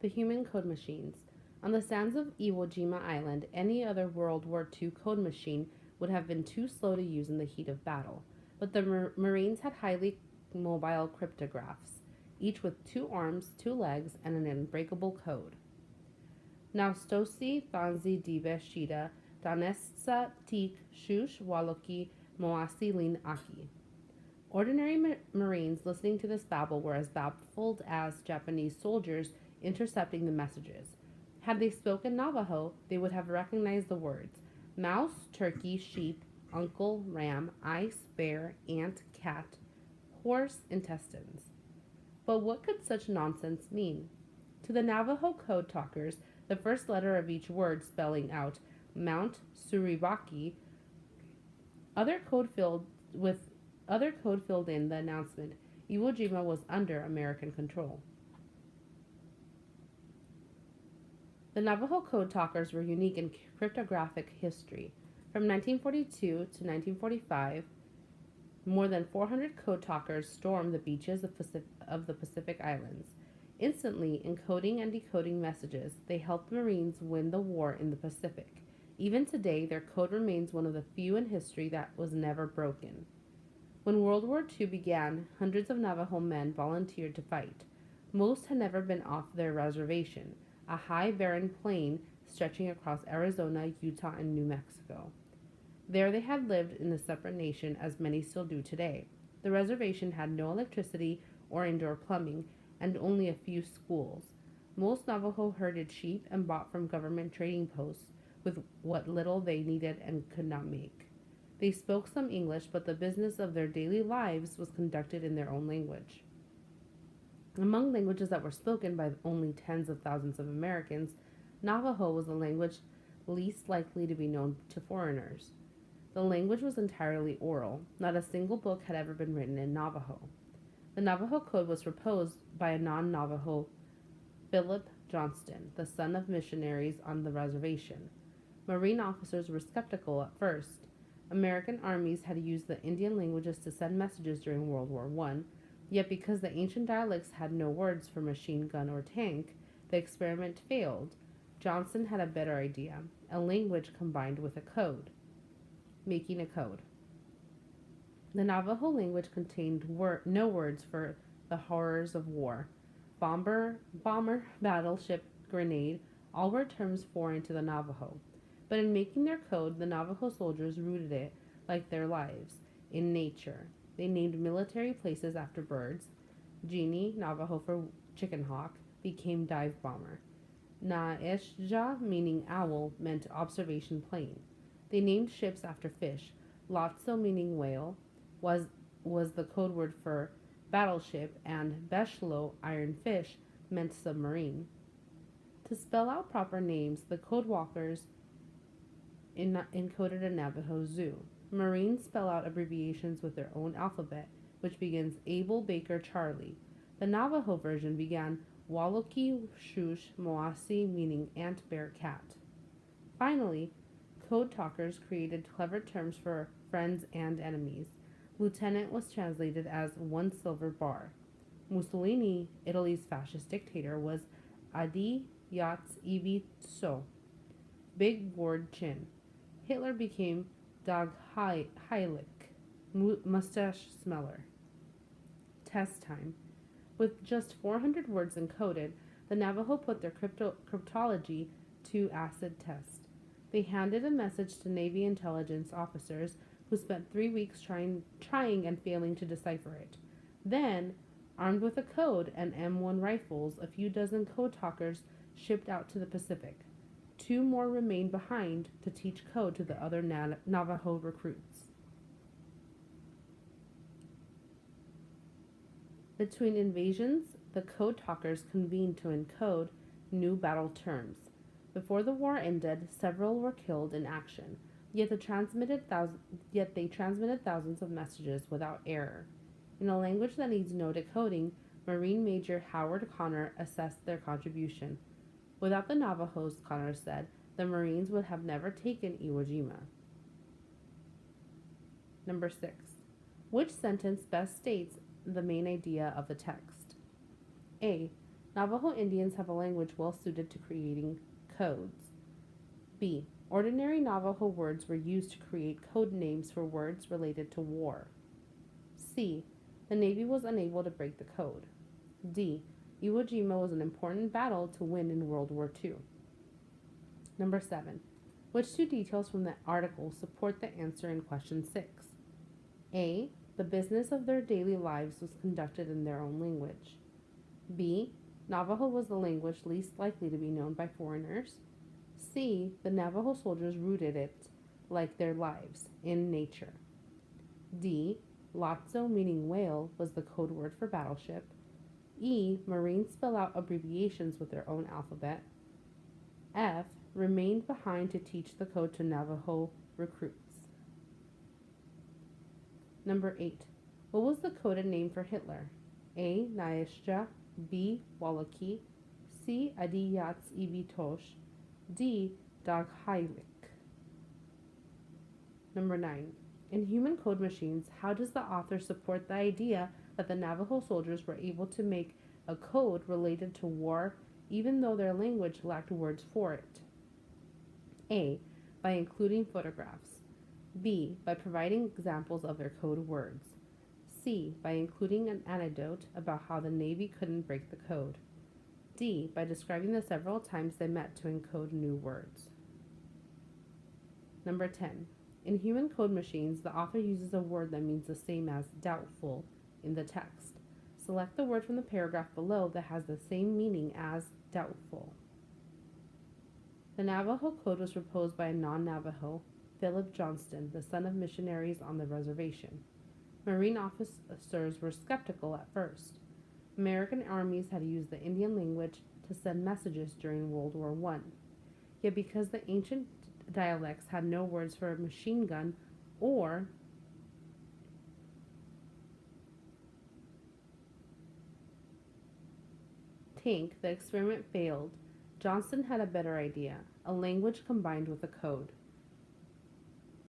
The human code machines. On the sands of Iwo Jima Island, any other World War II code machine would have been too slow to use in the heat of battle. But the Marines had highly mobile cryptographs, each with two arms, two legs, and an unbreakable code. Now stosi thanzi dibe shida danesa tik shush waloki moasi lin aki. Ordinary Marines listening to this babble were as baffled as Japanese soldiers intercepting the messages. Had they spoken Navajo, they would have recognized the words mouse, turkey, sheep, uncle, ram, ice, bear, ant, cat, horse, intestines. But what could such nonsense mean? To the Navajo code talkers, the first letter of each word spelling out Mount Surivaki, other code filled with other code filled in the announcement Iwo Jima was under American control. The Navajo code talkers were unique in cryptographic history. From 1942 to 1945, more than 400 code talkers stormed the beaches of the Pacific Islands. Instantly encoding and decoding messages, they helped Marines win the war in the Pacific. Even today, their code remains one of the few in history that was never broken. When World War II began, hundreds of Navajo men volunteered to fight. Most had never been off their reservation, a high barren plain stretching across Arizona, Utah, and New Mexico. There they had lived in a separate nation, as many still do today. The reservation had no electricity or indoor plumbing, and only a few schools. Most Navajo herded sheep and bought from government trading posts with what little they needed and could not make. They spoke some English, but the business of their daily lives was conducted in their own language. Among languages that were spoken by only tens of thousands of Americans, Navajo was the language least likely to be known to foreigners. The language was entirely oral. Not a single book had ever been written in Navajo. The Navajo Code was proposed by a non-Navajo, Philip Johnston, the son of missionaries on the reservation. Marine officers were skeptical at first. American armies had used the Indian languages to send messages during World War I, yet because the ancient dialects had no words for machine gun or tank, the experiment failed. Johnston had a better idea, a language combined with a code. Making a code. The Navajo language contained no words for the horrors of war. Bomber, battleship, grenade, all were terms foreign to the Navajo. But in making their code, the Navajo soldiers rooted it, like their lives, in nature. They named military places after birds. Genie, Navajo for chicken hawk, became dive bomber. Naeshja, meaning owl, meant observation plane. They named ships after fish. Lotso, meaning whale, was the code word for battleship, and Beshlo, iron fish, meant submarine. To spell out proper names, the code walkers encoded a Navajo zoo. Marines spell out abbreviations with their own alphabet, which begins Abel Baker Charlie. The Navajo version began Waloki Shush Moasi, meaning ant bear cat. Finally, code talkers created clever terms for friends and enemies. Lieutenant was translated as 1 silver bar. Mussolini, Italy's fascist dictator, was Adi Yats Ibi So, big gourd chin. Hitler became Dag Heilig, mustache smeller. Test time. With just 400 words encoded, the Navajo put their cryptology to acid test. They handed a message to Navy intelligence officers who spent 3 weeks trying and failing to decipher it. Then, armed with a code and M1 rifles, a few dozen code talkers shipped out to the Pacific. 2 more remained behind to teach code to the other Navajo recruits. Between invasions, the code talkers convened to encode new battle terms. Before the war ended, several were killed in action, yet they transmitted thousands of messages without error. In a language that needs no decoding, Marine Major Howard Connor assessed their contribution. Without the Navajos, Connor said, the Marines would have never taken Iwo Jima. Number 6. Which sentence best states the main idea of the text? A. Navajo Indians have a language well suited to creating codes. B. Ordinary Navajo words were used to create code names for words related to war. C. The Navy was unable to break the code. D. Iwo Jima was an important battle to win in World War II. Number 7. Which two details from the article support the answer in question 6? A. The business of their daily lives was conducted in their own language. B. Navajo was the language least likely to be known by foreigners. C. The Navajo soldiers rooted it, like their lives, in nature. D. Lotso, meaning whale, was the code word for battleship. E. Marines spell out abbreviations with their own alphabet. F. Remained behind to teach the code to Navajo recruits. Number 8. What was the coded name for Hitler? A. Naishja, B. Wallaki, C. Adiyats Ibitosh, D. Daghailik. Number 9. In Human Code Machines, how does the author support the idea that the Navajo soldiers were able to make a code related to war even though their language lacked words for it? A. By including photographs. B. By providing examples of their code words. C. By including an anecdote about how the Navy couldn't break the code. D. By describing the several times they met to encode new words. Number 10. In Human Code Machines, the author uses a word that means the same as doubtful in the text. Select the word from the paragraph below that has the same meaning as doubtful. The Navajo Code was proposed by a non-Navajo, Philip Johnston, the son of missionaries on the reservation. Marine officers were skeptical at first. American armies had used the Indian language to send messages during World War I. Yet because the ancient dialects had no words for a machine gun or tank, the experiment failed. Johnston had a better idea, a language combined with a code.